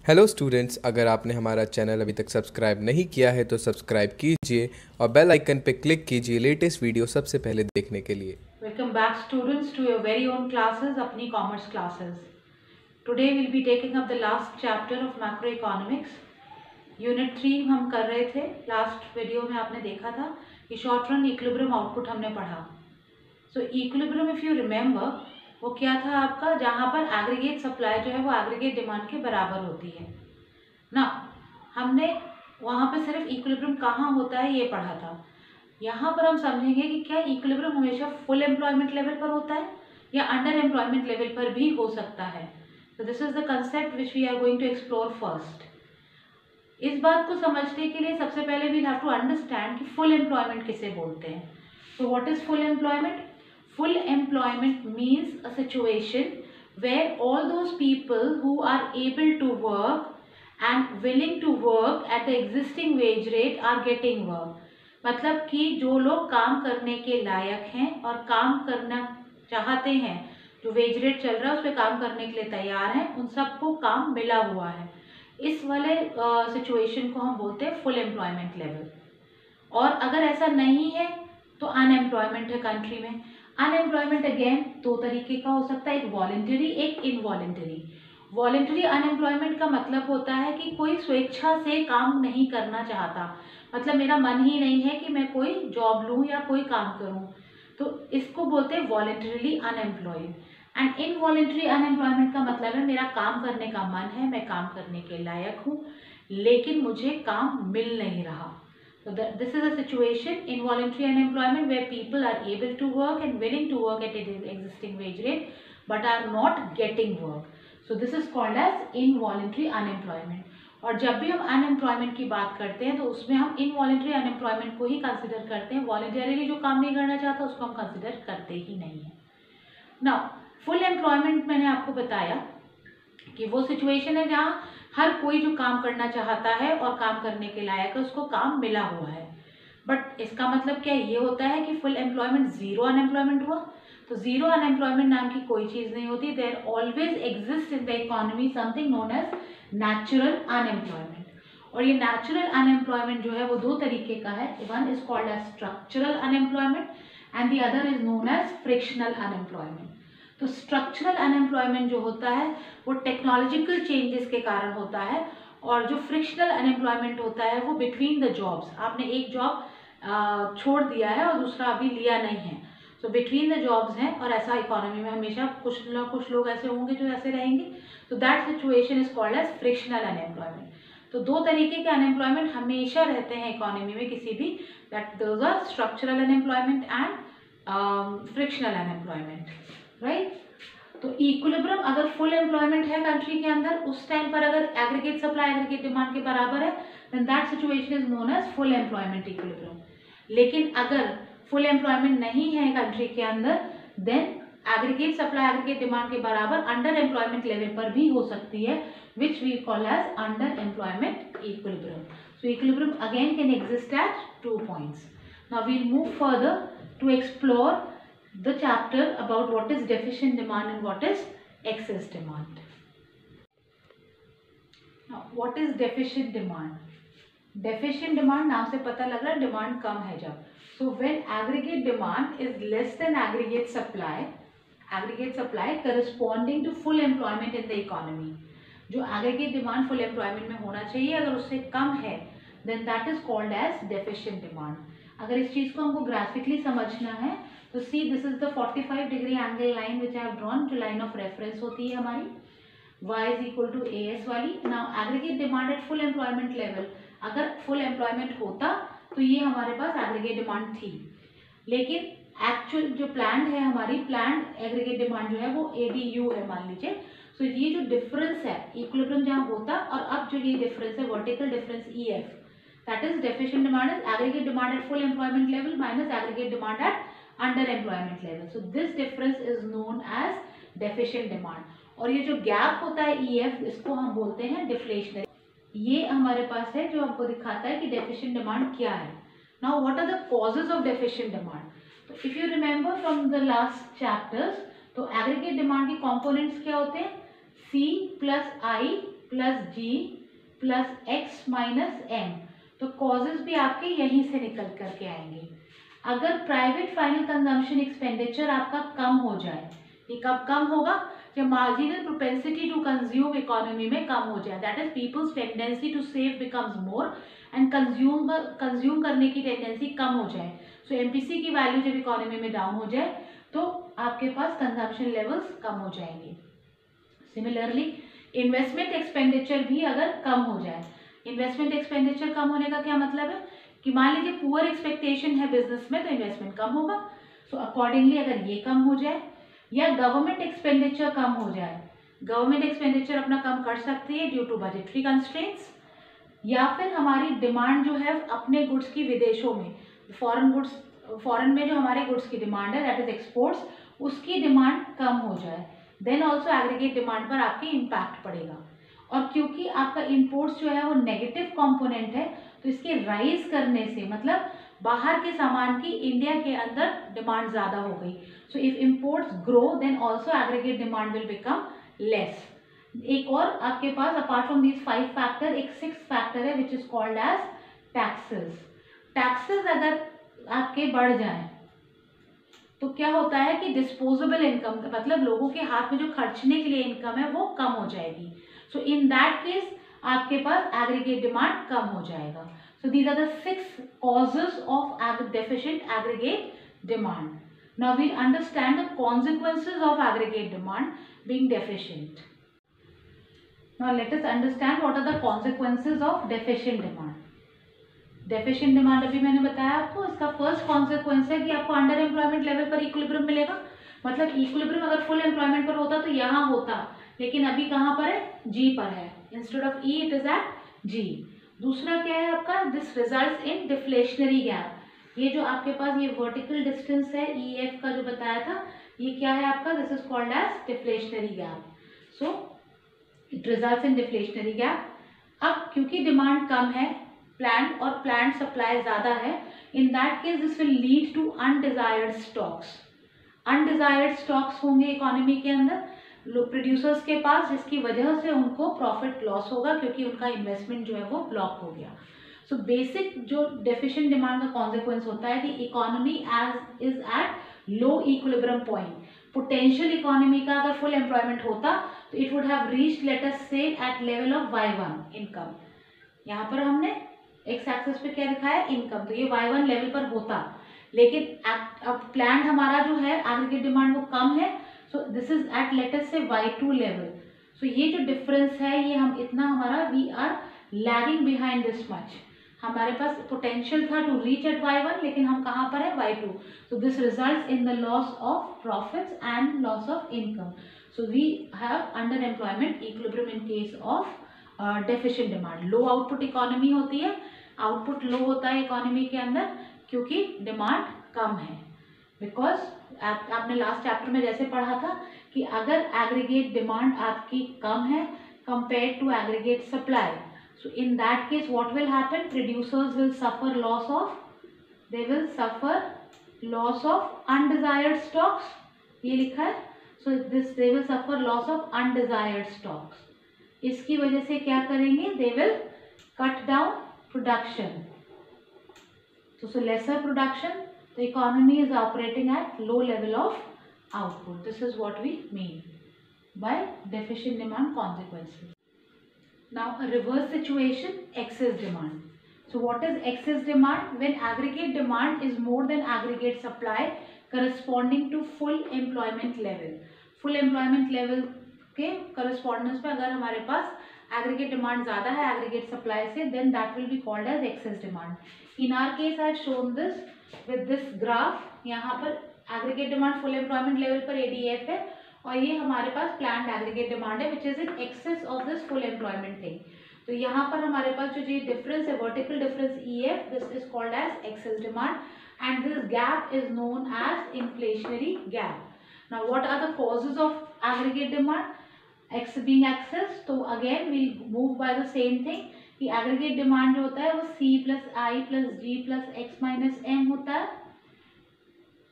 Hello students, अगर आपने हमारा चैनल अभी तक सब्सक्राइब नहीं किया है तो सब्सक्राइब कीजिए और बेल आइकन पे क्लिक कीजिए लेटेस्ट वीडियो सबसे पहले देखने के लिए। Welcome back students to your very own classes, अपनी commerce classes. Today we'll be taking up the last chapter of macroeconomics. Unit 3 हम कर रहे थे. Last video में आपने देखा था कि short run equilibrium output हमने पढ़ा. So equilibrium if you remember वो क्या था आपका, जहाँ पर aggregate supply जो है वो aggregate demand के बराबर होती है ना. हमने वहाँ पे सिर्फ इक्विलिब्रियम कहाँ होता है ये पढ़ा था. यहाँ पर हम समझेंगे कि क्या इक्विलिब्रियम हमेशा फुल एम्प्लॉयमेंट लेवल पर होता है या अंडर एम्प्लॉयमेंट लेवल पर भी हो सकता है. तो this is the concept which we are going to explore first. इस बात को समझने के लिए सबसे पहले वी हैव टू अंडरस्टैंड कि फुल एम्प्लॉयमेंट किसे बोलते हैं. So what is full employment? Full employment means a situation where all those people who are able to work and willing to work at the existing wage rate are getting work. मतलब कि जो लोग काम करने के लायक हैं और काम करना चाहते हैं, जो वेज रेट चल रहा है उस पर काम करने के लिए तैयार हैं, उन सबको काम मिला हुआ है. इस वाले सिचुएशन को हम बोलते हैं फुल एम्प्लॉयमेंट लेवल. और अगर ऐसा नहीं है तो अनएम्प्लॉयमेंट है कंट्री में. अनएम्प्लॉयमेंट अगेन दो तरीके का हो सकता है, एक वॉलेंटरी एक इनवॉलेंटरी. वॉलेंटरी अनएम्प्लॉयमेंट का मतलब होता है कि कोई स्वेच्छा से काम नहीं करना चाहता, मतलब मेरा मन ही नहीं है कि मैं कोई जॉब लूँ या कोई काम करूँ, तो इसको बोलते हैं voluntarily unemployed. And involuntary unemployment का मतलब है मेरा काम करने का मन है, मैं काम करने के लायक हूँ, लेकिन मुझे काम मिल नहीं रहा. So this is a situation, involuntary unemployment, where people are able to work and willing to work at an existing wage rate but are not getting work. So this is called as involuntary unemployment. और जब भी हम unemployment की बात करते हैं तो उसमें हम इनवॉलेंट्री अनएम्प्लॉयमेंट को ही कंसिडर करते हैं. वॉलेंटरीली जो काम नहीं करना चाहता उसको हम कंसिडर करते ही नहीं है. नाउ फुल एम्प्लॉयमेंट मैंने आपको बताया कि वो सिचुएशन है जहाँ हर कोई जो काम करना चाहता है और काम करने के लायक है उसको काम मिला हुआ है. बट इसका मतलब क्या ये होता है कि फुल एम्प्लॉयमेंट जीरो अनएम्प्लॉयमेंट हुआ? तो जीरो अनएम्प्लॉयमेंट नाम की कोई चीज़ नहीं होती. There always exist in the economy something known as natural unemployment. और ये नेचुरल अनएम्प्लॉयमेंट जो है वो दो तरीके का है. One is called as structural unemployment and the other is known as frictional unemployment. तो स्ट्रक्चरल अनएम्प्लॉयमेंट जो होता है वो टेक्नोलॉजिकल चेंजेस के कारण होता है, और जो फ्रिक्शनल अनएम्प्लॉयमेंट होता है वो बिटवीन द जॉब्स. आपने एक जॉब छोड़ दिया है और दूसरा अभी लिया नहीं है, सो बिटवीन द जॉब्स हैं. और ऐसा इकोनॉमी में हमेशा कुछ लोग ऐसे होंगे जो ऐसे रहेंगे. तो that situation is called as frictional unemployment. तो दो तरीके के अनएम्प्लॉयमेंट हमेशा रहते हैं इकोनॉमी में किसी भी, that those are structural unemployment and frictional unemployment, right. तो इक्विलिब्रियम अगर फुल एम्प्लॉयमेंट है कंट्री के अंदर, उस टाइम पर अगर एग्रीगेट सप्लाई एग्रीगेट डिमांड के बराबर है, then that situation is known as full employment equilibrium. लेकिन अगर फुल एम्प्लॉयमेंट नहीं है कंट्री के अंदर, then aggregate supply aggregate demand के बराबर अंडर एम्प्लॉयमेंट लेवल पर भी हो सकती है, which we call as under employment equilibrium. So equilibrium again can exist at 2 points. Now we'll move further to explore the chapter about what is deficient demand and what is excess demand. Now what is deficient demand? Deficient demand नाम से पता लग रहा है demand कम है जब. So when aggregate demand is less than aggregate supply corresponding to full employment in the economy. जो aggregate demand full employment में होना चाहिए अगर उससे कम है, then that is called as deficient demand. अगर इस चीज़ को हमको ग्राफिकली समझना है तो see this is the 45 degree angle line which I have drawn, जो लाइन ऑफ रेफरेंस होती है हमारी y is equal to A S वाली. Now aggregate demand at full employment level, अगर फुल एम्प्लॉयमेंट होता तो ये हमारे पास एग्रीगेट डिमांड थी. लेकिन एक्चुअल जो प्लान है हमारी प्लान एग्रीगेट डिमांड जो है वो ADU है मान लीजिए. सो ये जो डिफरेंस है इक्विलिब्रियम जहाँ होता और अब जो ये डिफरेंस है vertical difference EF, that is deficient demand is aggregate demand at full employment level minus aggregate demand at under employment level. So this difference is known as deficient demand. और ये जो गैप होता है EF, इसको हम बोलते हैं deflationary. ये हमारे पास है जो हमको दिखाता है कि डेफिशिएंट डिमांड क्या है. Now what are the causes of deficient demand? तो if you remember from the last chapters, तो एग्रीगेट डिमांड के कंपोनेंट्स क्या होते हैं? C plus I plus G plus X minus M. तो कॉजेज भी आपके यहीं से निकल करके आएंगे। अगर प्राइवेट फाइनल कंजम्पशन एक्सपेंडिचर आपका कम हो जाए, ये कब कम होगा? जब marginal propensity to consume economy में कम हो जाए, that is people's tendency to save becomes more and consume करने की टेंडेंसी कम हो जाए। सो एमपीसी की वैल्यू जब इकोनॉमी में डाउन हो जाए तो आपके पास कंजम्पशन लेवल्स कम हो जाएंगे। सिमिलरली इन्वेस्टमेंट एक्सपेंडिचर भी अगर कम हो जाए, इन्वेस्टमेंट एक्सपेंडिचर कम होने का क्या मतलब है कि मान लीजिए पुअर एक्सपेक्टेशन है बिजनेस में तो इन्वेस्टमेंट कम होगा। सो अकॉर्डिंगली अगर ये कम हो जाए या गवर्नमेंट एक्सपेंडिचर कम हो जाए, गवर्नमेंट एक्सपेंडिचर अपना कम कर सकती है ड्यू टू बजटरी कंस्ट्रेंट्स, या फिर हमारी डिमांड जो है अपने गुड्स की विदेशों में, फॉरेन में जो हमारे गुड्स की डिमांड है दैट इज एक्सपोर्ट्स, उसकी डिमांड कम हो जाए, देन ऑल्सो एग्रीगेट डिमांड पर आपके इम्पैक्ट पड़ेगा। और क्योंकि आपका इम्पोर्ट्स जो है वो नेगेटिव कंपोनेंट है तो इसके राइज करने से मतलब बाहर के सामान की इंडिया के अंदर डिमांड ज़्यादा हो गई। So if imports grow then also aggregate demand will become less. एक और आपके पास अपार्ट फ्रॉम दीज 5 फैक्टर एक 6th फैक्टर है which is called as taxes. Taxes अगर आपके बढ़ जाएं तो क्या होता है कि डिस्पोजेबल इनकम मतलब लोगों के हाथ में जो खर्चने के लिए इनकम है वो कम हो जाएगी। सो इन दैट केस आपके पास एग्रीगेट डिमांड कम हो जाएगा। So these are the 6 causes of deficient aggregate demand. Now we'll understand the consequences of aggregate demand being deficient. Now let us understand what are the consequences of deficient demand. Deficient demand अभी मैंने बताया आपको, इसका first consequence है कि आपको under employment level पर equilibrium मिलेगा। मतलब इक्विलिब्रियम अगर फुल एम्प्लॉयमेंट पर होता तो यहाँ होता, लेकिन अभी कहाँ पर है? जी पर है, instead of E it is at G. दूसरा क्या है आपका? This results in deflationary gap. ये जो आपके पास ये वर्टिकल डिस्टेंस है ई एफ का जो बताया था, ये क्या है आपका? This is called as deflationary gap. So it results in deflationary gap. अब क्योंकि डिमांड कम है प्लांट और प्लांट सप्लाई ज़्यादा है, in that case this will lead to undesired stocks. Undesired stocks होंगे इकोनॉमी के अंदर प्रोड्यूसर्स के पास, जिसकी वजह से उनको प्रॉफिट लॉस होगा क्योंकि उनका इन्वेस्टमेंट जो है वो ब्लॉक हो गया। सो बेसिक जो डेफिशिएंट डिमांड का कॉन्सिक्वेंस होता है कि economy as is at low equilibrium point. Potential economy का अगर फुल एम्प्लॉयमेंट होता तो it would have reached let us say at level of y1 income. यहाँ पर हमने एक्स एक्सिस पे क्या दिखाया? इनकम। तो ये y1 लेवल पर होता, लेकिन अब प्लान हमारा जो है एग्रीगेट डिमांड वो कम है, so this is at let us say y2 level. सो ये जो डिफरेंस है ये हम इतना हमारा we are lagging behind this much. हमारे पास पोटेंशियल था टू रीच एट y1 लेकिन हम कहाँ पर है? y2। So this results in the loss of profits and loss of income. So we have under employment equilibrium in case of deficient demand. Low output economy होती है, output low होता है economy के अंदर क्योंकि डिमांड कम है। Because आपने last chapter में जैसे पढ़ा था कि अगर एग्रीगेट डिमांड आपकी कम है compare to aggregate supply, so in that case what will happen? Producers will suffer loss of, they will suffer loss of undesired stocks, ये लिखा है। So this they will suffer loss of undesired stocks. इसकी वजह से क्या करेंगे? They will cut down production. So lesser production, the economy is operating at low level of output. This is what we mean by deficient demand consequences. Now a reverse situation, excess demand. So what is excess demand? When aggregate demand is more than aggregate supply corresponding to full employment level. Full employment level के correspondence में अगर हमारे पास aggregate demand ज़्यादा है aggregate supply से, then that will be called as excess demand. In our case I have shown this with this graph. यहाँ पर aggregate demand full employment level पर एडीएफ है और ये हमारे पास प्लान्ड एग्रीगेट डिमांड है which is in excess of this full employment thing. तो यहाँ पर हमारे पास जो ये डिफरेंस है vertical difference EF, this is called as excess demand and this gap is known as inflationary gap. Now what are the causes of aggregate demand? X being excess, तो again we'll move by the same thing कि aggregate demand जो होता है वो C plus I plus G plus X minus M होता है।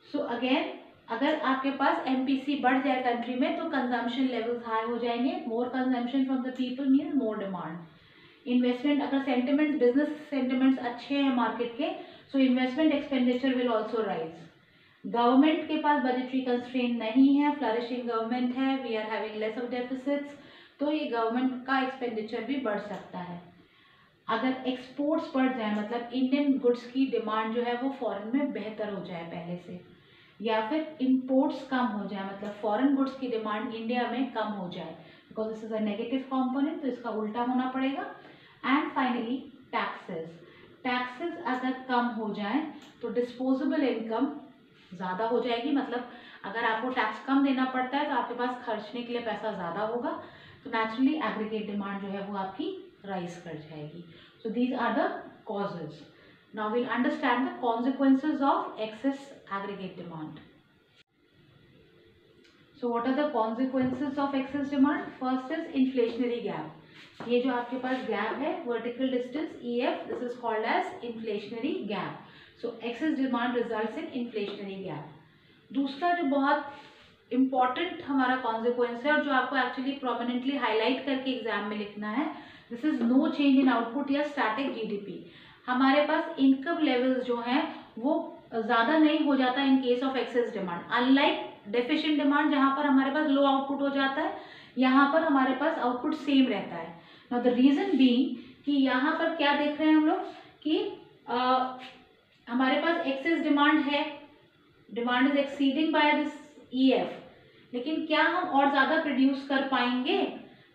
So again अगर आपके पास MPC बढ़ जाए कंट्री में तो कंजम्पशन लेवल्स हाई हो जाएंगे, more consumption from the people means more demand. Investment, अगर सेंटिमेंट्स, बिजनेस सेंटिमेंट्स अच्छे हैं मार्केट के, so investment expenditure will also rise. Government के पास बजटरी कंस्ट्रेंट नहीं है, फ्लरिशिंग गवर्नमेंट है, we are having less of deficits, तो ये गवर्नमेंट का एक्सपेंडिचर भी बढ़ सकता है। अगर एक्सपोर्ट्स बढ़ जाए, मतलब इंडियन गुड्स की डिमांड जो है वो फॉरेन में बेहतर हो जाए पहले से, या फिर इंपोर्ट्स कम हो जाए, मतलब फॉरेन गुड्स की डिमांड इंडिया में कम हो जाए, because this is a negative component, तो इसका उल्टा होना पड़ेगा। एंड फाइनली टैक्सेस, टैक्सेस अगर कम हो जाए तो डिस्पोजेबल इनकम ज़्यादा हो जाएगी, मतलब अगर आपको टैक्स कम देना पड़ता है तो आपके पास खर्चने के लिए पैसा ज़्यादा होगा, तो नेचुरली एग्रीगेट डिमांड जो है वो आपकी राइज कर जाएगी। So these are the causes. Now we'll understand the consequences of excess aggregate demand. So what are the consequences of excess demand? First is inflationary gap. ये जो आपके पास gap है, vertical distance EF, this is called as inflationary gap. So excess demand results in inflationary gap. दूसरा जो बहुत important हमारा consequence है और जो आपको actually prominently highlight करके exam में लिखना है, this is no change in output या static GDP. हमारे पास इनकम लेवल्स जो हैं वो ज़्यादा नहीं हो जाता इन case of excess demand, unlike deficient demand जहाँ पर हमारे पास लो आउटपुट हो जाता है, यहाँ पर हमारे पास आउटपुट सेम रहता है। नाउ द रीज़न बीइंग कि यहाँ पर क्या देख रहे हैं हम लोग कि हमारे पास एक्सेस डिमांड है, demand is exceeding by this EF, लेकिन क्या हम और ज़्यादा प्रोड्यूस कर पाएंगे?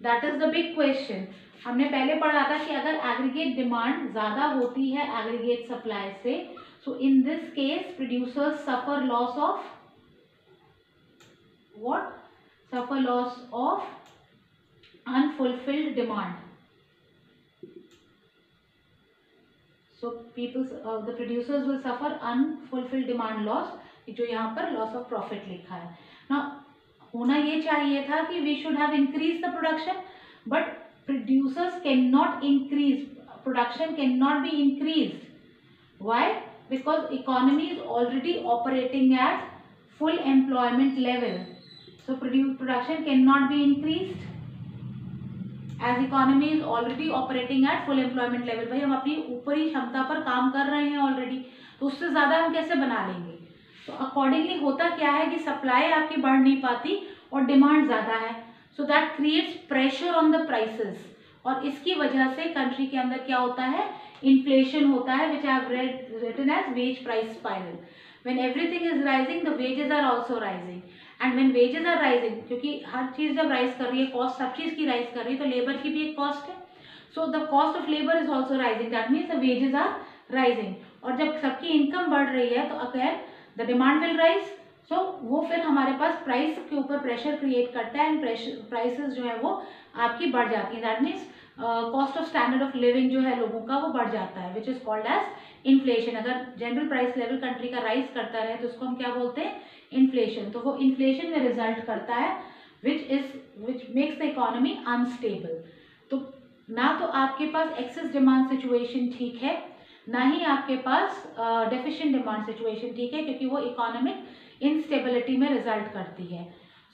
That is the big question. हमने पहले पढ़ा था कि अगर एग्रीगेट डिमांड ज़्यादा होती है एग्रीगेट सप्लाई से, so in this case producers suffer loss of what? Suffer loss of unfulfilled demand. So peoples the producers will suffer unfulfilled demand loss, जो यहाँ पर लॉस ऑफ प्रॉफिट लिखा है ना। होना ये चाहिए था कि we should have increase the production, but producers cannot increase, production cannot be increased. Why? Because economy is already operating at full employment level, so production cannot be increased as economy is already operating at full employment level. भाई हम अपनी ऊपरी क्षमता पर काम कर रहे हैं ऑलरेडी, तो उससे ज़्यादा हम कैसे बना लेंगे? तो अकॉर्डिंगली होता क्या है कि सप्लाई आपकी बढ़ नहीं पाती और डिमांड ज़्यादा है, so that creates pressure on the prices, और इसकी वजह से कंट्री के अंदर क्या होता है? इन्फ्लेशन होता है, which I have written as wage price spiral. When everything is rising the wages are also rising, and when wages are rising, क्योंकि हर चीज़ जब राइज कर रही है, कॉस्ट सब चीज़ की राइज कर रही है, तो लेबर की भी एक कॉस्ट है, so the cost of labour is also rising, that means the wages are rising. और जब सबकी इनकम बढ़ रही है तो again the demand will rise, so वो फिर हमारे पास प्राइस के ऊपर प्रेशर क्रिएट करता है, एंड प्राइसेस जो है वो आपकी बढ़ जाती है। That means cost of standard of living जो है लोगों का वो बढ़ जाता है, which is called as inflation. अगर जनरल प्राइस लेवल कंट्री का राइज करता रहे तो उसको हम क्या बोलते हैं? इन्फ्लेशन। तो वो इन्फ्लेशन में रिजल्ट करता है, which makes the economy unstable. तो ना तो आपके पास एक्सेस डिमांड सिचुएशन ठीक है, ना ही आपके पास डेफिशिएंट डिमांड सिचुएशन ठीक है, क्योंकि वो इकोनॉमिक इंस्टेबिलिटी में रिजल्ट करती है।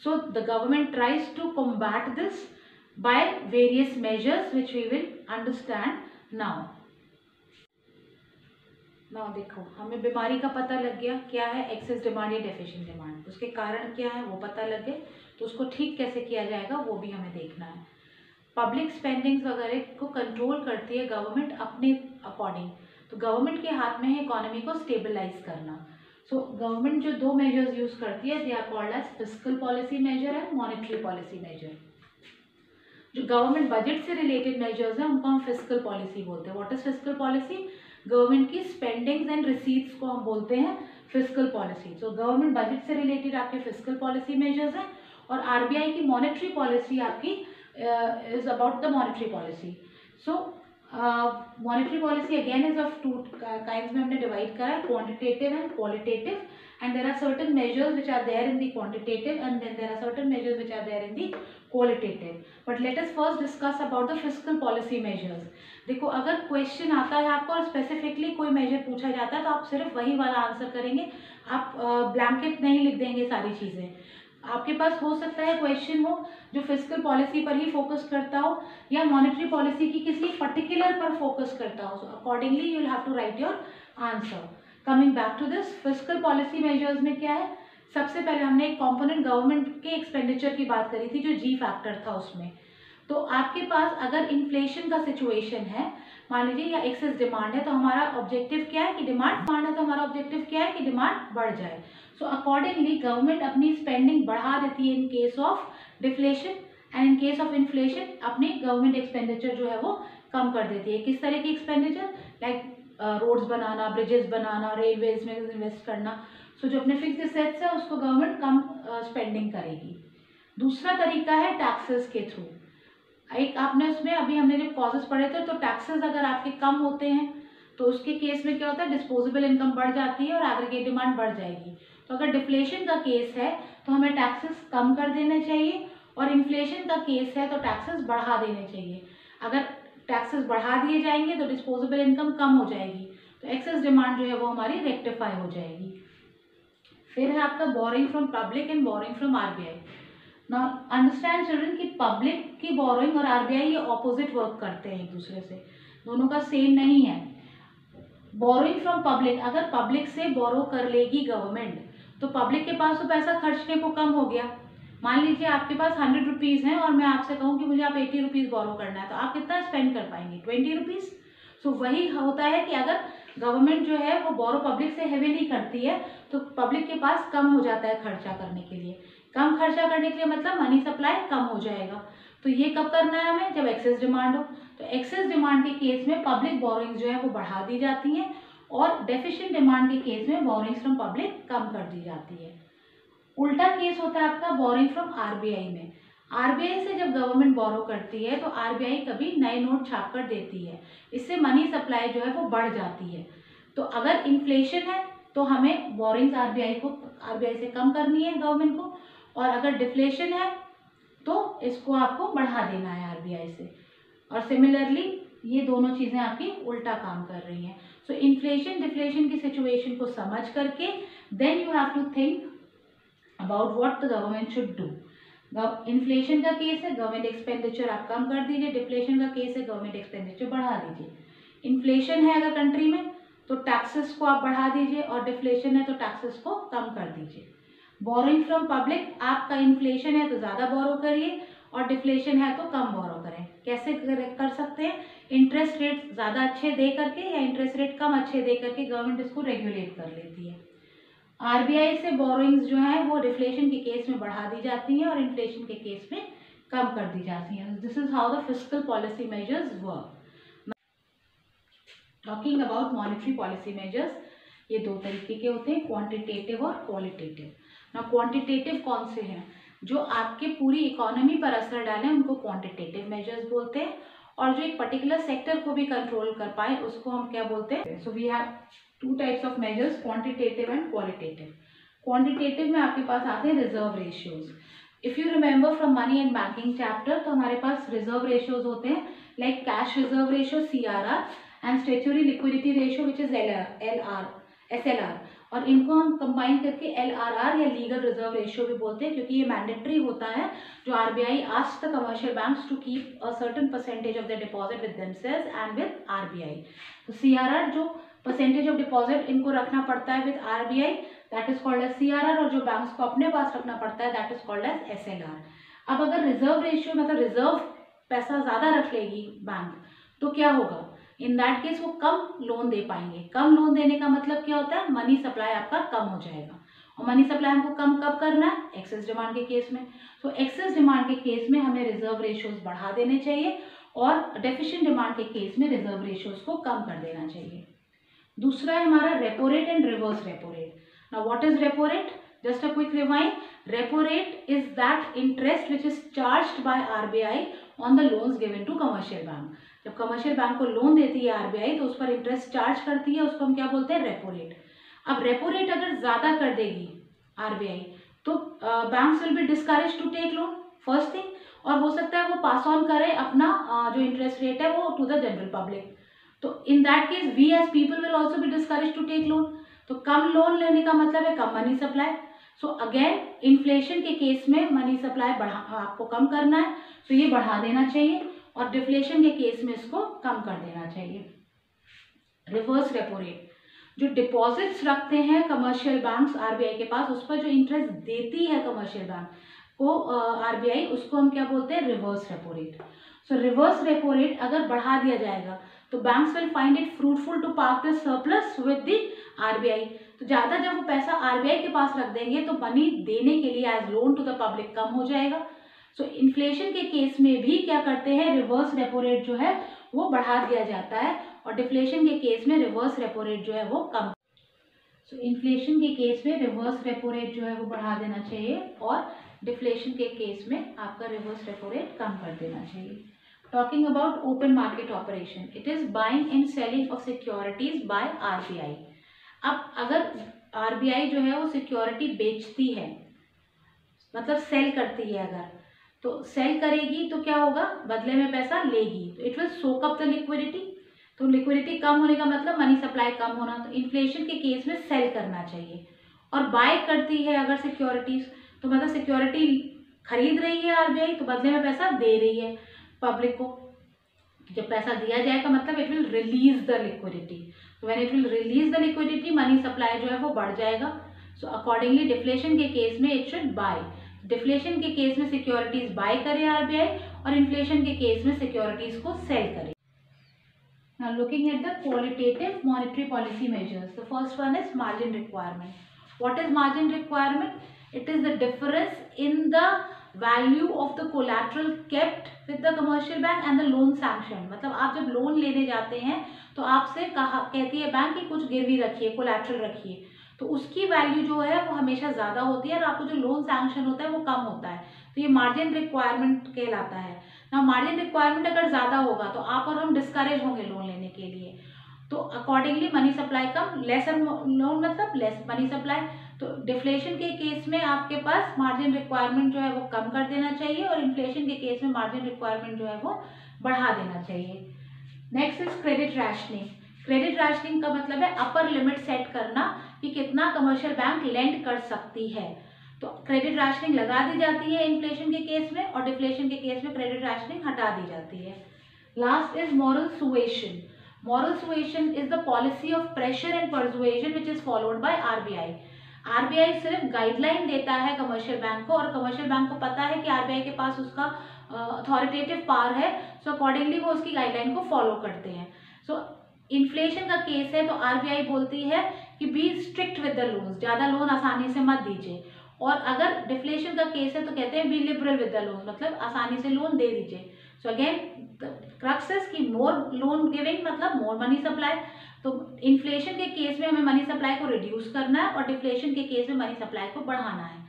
So the government tries to combat this by various measures which we will understand now. Now देखो, हमें बीमारी का पता लग गया क्या है एक्सेस डिमांड या डेफिशिएंट डिमांड, उसके कारण क्या है वो पता लग गए, तो उसको ठीक कैसे किया जाएगा वो भी हमें देखना है। पब्लिक स्पेंडिंग्स वगैरह को कंट्रोल करती है गवर्नमेंट अपने अकॉर्डिंग, तो गवर्नमेंट के हाथ में है इकोनॉमी को स्टेबलाइज करना। सो गवर्नमेंट जो दो मेजर्स यूज करती है, they are called as fiscal policy measure and monetary policy measure. जो गवर्नमेंट बजट से रिलेटेड मेजर्स हैं उनको हम फिस्कल पॉलिसी बोलते हैं। What is fiscal policy? Government की स्पेंडिंग्स एंड रिसीट्स को हम बोलते हैं fiscal policy. So government budget से रिलेटेड आपके फिस्कल पॉलिसी मेजर्स हैं, और आरबीआई की मॉनेटरी पॉलिसी आपकी is about the monetary policy. So monetary policy again is of two kinds में हमने डिवाइड करा है, quantitative and qualitative, and there are certain measures which are there in the quantitative, and then there are certain measures which are there in the qualitative. But let us first discuss about the fiscal policy measures. देखो, अगर question आता है आपको और specifically कोई major पूछा जाता है तो आप सिर्फ वही वाला आंसर करेंगे, आप ब्लैंकेट नहीं लिख देंगे सारी चीज़ें। आपके पास हो सकता है क्वेश्चन हो जो फिस्कल पॉलिसी पर ही फोकस करता हो या मॉनेटरी पॉलिसी की किसी पर्टिकुलर पर फोकस करता हो। Accordingly you will have to write your answer. Coming back to this, fiscal policy measures में क्या है, सबसे पहले हमने एक कंपोनेंट गवर्नमेंट के एक्सपेंडिचर की बात करी थी जो जी फैक्टर था उसमें। तो आपके पास अगर इन्फ्लेशन का सिचुएशन है मान लीजिए या एक्सेस डिमांड है, तो हमारा ऑब्जेक्टिव क्या है कि डिमांड है, तो हमारा ऑब्जेक्टिव क्या है कि डिमांड बढ़ जाए। सो अकॉर्डिंगली गवर्नमेंट अपनी स्पेंडिंग बढ़ा देती है इन case of deflation, and in case of inflation अपनी गवर्नमेंट एक्सपेंडिचर जो है वो कम कर देती है। किस तरह की एक्सपेंडिचर, लाइक रोड्स बनाना, ब्रिजेस बनाना, रेलवेज में इन्वेस्ट करना। सो जो अपने फिक्स एसेट्स है उसको गवर्नमेंट कम स्पेंडिंग करेगी। दूसरा तरीका है टैक्सेस के थ्रू। एक आपने उसमें अभी हमने जब कॉजेस पढ़े थे तो टैक्सेस अगर आपके कम होते हैं तो उसके केस में क्या होता है, डिस्पोजेबल इनकम बढ़ जाती है और एग्रीगेट डिमांड बढ़ जाएगी। तो अगर डिफ्लेशन का केस है तो हमें टैक्सेस कम कर देने चाहिए, और इन्फ्लेशन का केस है तो टैक्सेस बढ़ा देने चाहिए। अगर टैक्सेस बढ़ा दिए जाएंगे तो डिस्पोजेबल इनकम कम हो जाएगी, तो एक्सेस डिमांड जो है वो हमारी रेक्टिफाई हो जाएगी। फिर है आपका boring from public and boring from RBI. Now understand children कि पब्लिक की बोरोइंग और आरबीआई ये ऑपोजिट वर्क करते हैं एक दूसरे से, दोनों का सेम नहीं है। बोरोइंग फ्रॉम पब्लिक, अगर पब्लिक से बोरो कर लेगी गवर्नमेंट तो पब्लिक के पास तो पैसा खर्चने को कम हो गया। मान लीजिए आपके पास 100 रुपीज़ हैं और मैं आपसे कहूँ कि मुझे आप 80 रुपीज़ बोरो करना है, तो आप कितना स्पेंड कर पाएंगे, 20 रुपीज़। सो वही होता है कि अगर गवर्नमेंट जो है वो बोरो पब्लिक से हेवीली करती है तो पब्लिक के पास कम हो जाता है खर्चा करने के लिए। कम खर्चा करने के लिए मतलब मनी सप्लाई कम हो जाएगा। तो ये कब करना है हमें, जब एक्सेस डिमांड हो। तो एक्सेस डिमांड के केस में पब्लिक बोरोइंग जो है वो बढ़ा दी जाती है, और डेफिशिएंट डिमांड के केस में बोरोइंग्स फ्रॉम पब्लिक कम कर दी जाती है। उल्टा केस होता है आपका बोरोइंग फ्रॉम आरबीआई में। आरबीआई से जब गवर्नमेंट बोरो करती है तो आरबीआई कभी नए नोट छाप कर देती है, इससे मनी सप्लाई जो है वो बढ़ जाती है। तो अगर इन्फ्लेशन है तो हमें बोरिंग्स आरबीआई से कम करनी है गवर्नमेंट को, और अगर डिफ्लेशन है तो इसको आपको बढ़ा देना है आरबीआई से। और सिमिलरली ये दोनों चीज़ें आपकी उल्टा काम कर रही हैं। सो इन्फ्लेशन डिफ्लेशन की सिचुएशन को समझ करके then you have to think about what the government should do. Inflation का केस है गवर्नमेंट एक्सपेंडिचर आप कम कर दीजिए, डिफ्लेशन का केस है गवर्नमेंट एक्सपेंडिचर बढ़ा दीजिए। इन्फ्लेशन है अगर कंट्री में तो टैक्सेस को आप बढ़ा दीजिए, और डिफ्लेशन है तो टैक्सेस को कम कर दीजिए। बोरोइंग फ्रॉम पब्लिक, आपका इन्फ्लेशन है तो ज़्यादा बोरो करिए और डिफ्लेशन है तो कम बोरो करें। कैसे कर सकते हैं, इंटरेस्ट रेट ज़्यादा अच्छे दे करके या इंटरेस्ट रेट कम अच्छे दे करके गवर्नमेंट इसको रेगुलेट कर लेती है। आरबीआई से बोरोइंग्स जो है वो डिफ्लेशन के केस में बढ़ा दी जाती हैं और इन्फ्लेशन के केस में कम कर दी जाती हैं। This is how the fiscal policy measures work. Talking about monetary policy measures, ये दो तरीके के होते हैं, क्वांटिटेटिव और क्वालिटेटिव। ना क्वांटिटेटिव कौन से हैं, जो आपके पूरी इकोनॉमी पर असर डालें उनको क्वांटिटेटिव मेजर्स बोलते हैं, और जो एक पर्टिकुलर सेक्टर को भी कंट्रोल कर पाए उसको हम क्या बोलते हैं। So we have two types of measures, quantitative and qualitative. Quantitative में आपके पास आते हैं reserve ratios. If you remember from money and banking chapter, तो हमारे पास रिजर्व रेशियोज होते हैं like cash reserve ratio CRR and statutory liquidity ratio which is SLR, और इनको हम कंबाइन करके LRR या लीगल रिजर्व रेशियो भी बोलते हैं, क्योंकि ये मैंडेटरी होता है जो RBI asks the commercial banks to keep a certain percentage of the deposit with themselves and with RBI। तो CRR जो परसेंटेज ऑफ डिपॉजिट इनको रखना पड़ता है with RBI, that is called as CRR, और जो बैंक्स को अपने पास रखना पड़ता है that is called as SLR। अब अगर रिजर्व रेशियो मतलब रिजर्व पैसा ज़्यादा रख लेगी बैंक तो क्या होगा, इन दैट केस वो कम लोन दे पाएंगे। कम लोन देने का मतलब क्या होता है, मनी सप्लाई आपका कम हो जाएगा, और मनी सप्लाई हमको कम कब करना है, एक्सेस डिमांड के केस में। तो एक्सेस डिमांड के केस में हमें रिजर्व रेशियोज बढ़ा देने चाहिए, और डेफिशिएंट डिमांड के केस में रिजर्व रेशियोज को कम कर देना चाहिए। दूसरा है हमारा repo rate and reverse repo rate. Now what is repo rate, just a quick rewind. Repo rate is that interest which is charged by RBI on the loans given to commercial bank. जब commercial bank को loan देती है RBI तो उस पर interest charge करती है, उसको हम क्या बोलते हैं, रेपो रेट। अब रेपो रेट अगर ज़्यादा कर देगी RBI तो banks will be discourage to take loan, first thing, और हो सकता है वो पास ऑन करे अपना जो इंटरेस्ट रेट है वो टू द जनरल पब्लिक। तो in that case we as people will also be discourage to take loan. तो कम लोन लेने का मतलब है कम money supply. So again inflation के केस में मनी सप्लाई आपको कम करना है, तो ये बढ़ा देना चाहिए, और डिफ्लेशन के केस में इसको कम कर देना चाहिए। रिवर्स रेपो रेट, जो डिपॉजिट्स रखते हैं कमर्शियल बैंक्स आरबीआई के पास, उस पर जो इंटरेस्ट देती है कमर्शियल बैंक को आरबीआई, उसको हम क्या बोलते हैं, reverse repo rate. So reverse repo rate अगर बढ़ा दिया जाएगा तो banks will find it fruitful to park the surplus with the RBI. तो ज़्यादा जब वो पैसा आरबीआई के पास रख देंगे तो मनी देने के लिए as loan to the public कम हो जाएगा। सो इन्फ्लेशन के केस में भी क्या करते हैं, रिवर्स रेपो रेट जो है वो बढ़ा दिया जाता है, और डिफ्लेशन के केस में रिवर्स रेपो रेट जो है वो कम। सो इन्फ्लेशन के केस में रिवर्स रेपो रेट जो है वो बढ़ा देना चाहिए, और डिफ्लेशन के केस में आपका रिवर्स रेपो रेट कम कर देना चाहिए। Talking about open market operation, it is buying and selling of securities by RBI. अब अगर आरबीआई जो है वो सिक्योरिटी बेचती है, मतलब सेल करती है, अगर तो सेल करेगी तो क्या होगा, बदले में पैसा लेगी, तो it will soak up the liquidity. तो लिक्विडिटी कम होने का मतलब मनी सप्लाई कम होना, तो इन्फ्लेशन के केस में सेल करना चाहिए। और बाय करती है अगर सिक्योरिटीज, तो मतलब सिक्योरिटी खरीद रही है आरबीआई, तो बदले में पैसा दे रही है पब्लिक को। जब पैसा दिया जाएगा मतलब it will release the liquidity, तो when it will release the liquidity money supply जो है वो बढ़ जाएगा। सो अकॉर्डिंगली डिफ्लेशन के केस में इट शुड बाय। डिफ्लेशन के केस में सिक्योरिटीज बाय करे आरबीआई, और इन्फ्लेशन के केस में सिक्योरिटीज को सेल करे। Now looking at the qualitative monetary policy measures, the first one is margin requirement. What is margin requirement? It is the difference in the value of the collateral kept with the commercial bank and the loan sanction. मतलब आप जब loan लेने जाते हैं तो आपसे कहती है बैंक कि कुछ गिरवी रखिए, कोलैटरल रखिए, तो उसकी वैल्यू जो है वो हमेशा ज़्यादा होती है, और आपको जो लोन सैंक्शन होता है वो कम होता है, तो ये मार्जिन रिक्वायरमेंट कहलाता है ना। मार्जिन रिक्वायरमेंट अगर ज़्यादा होगा तो आप और हम डिस्करेज होंगे लोन लेने के लिए, तो अकॉर्डिंगली मनी सप्लाई कम, लेसर लोन मतलब लेस मनी सप्लाई। तो डिफ्लेशन के केस में आपके पास मार्जिन रिक्वायरमेंट जो है वो कम कर देना चाहिए, और इन्फ्लेशन के केस में मार्जिन रिक्वायरमेंट जो है वो बढ़ा देना चाहिए। Next is credit rationing. Credit rationing का मतलब है अपर लिमिट सेट करना कि कितना कमर्शियल बैंक लेंड कर सकती है। तो क्रेडिट रैशनिंग लगा दी जाती है इन्फ्लेशन के केस में, और डिफ्लेशन के केस में क्रेडिट रैशनिंग हटा दी जाती है। Last is moral suasion. Moral suasion is the policy of pressure and persuasion which is followed by RBI. RBI सिर्फ गाइडलाइन देता है कमर्शियल बैंक को, और कमर्शियल बैंक को पता है कि आरबीआई के पास उसका अथॉरिटेटिव पावर है, सो अकॉर्डिंगली वो उसकी गाइडलाइन को फॉलो करते हैं। सो इन्फ्लेशन का केस है तो आरबीआई बोलती है कि be strict with the loans, ज़्यादा लोन आसानी से मत दीजिए। और अगर डिफ्लेशन का केस है तो कहते हैं B liberal with the loan, मतलब आसानी से लोन दे दीजिए। सो अगेन क्रक्सेस की मोर लोन गिविंग मतलब मोर मनी सप्लाई। तो इन्फ्लेशन के केस में हमें मनी सप्लाई को रिड्यूस करना है, और डिफ्लेशन के केस में मनी सप्लाई को बढ़ाना है।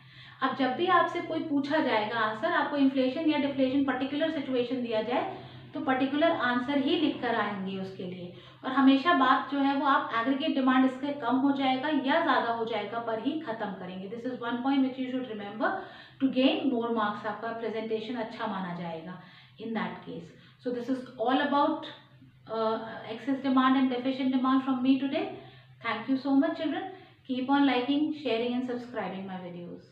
अब जब भी आपसे कोई पूछा जाएगा आंसर, आपको इन्फ्लेशन या डिफ्लेशन पर्टिकुलर सिचुएशन दिया जाए तो पर्टिकुलर आंसर ही लिख कर आएंगे उसके लिए। और हमेशा बात जो है वो आप एग्रीगेट डिमांड इसके कम हो जाएगा या ज़्यादा हो जाएगा पर ही खत्म करेंगे। This is one point which you should remember to gain more marks. आपका प्रेजेंटेशन अच्छा माना जाएगा in that case. So this is all about excess demand and deficient demand from me today. Thank you so much children. Keep on liking, sharing and subscribing my videos.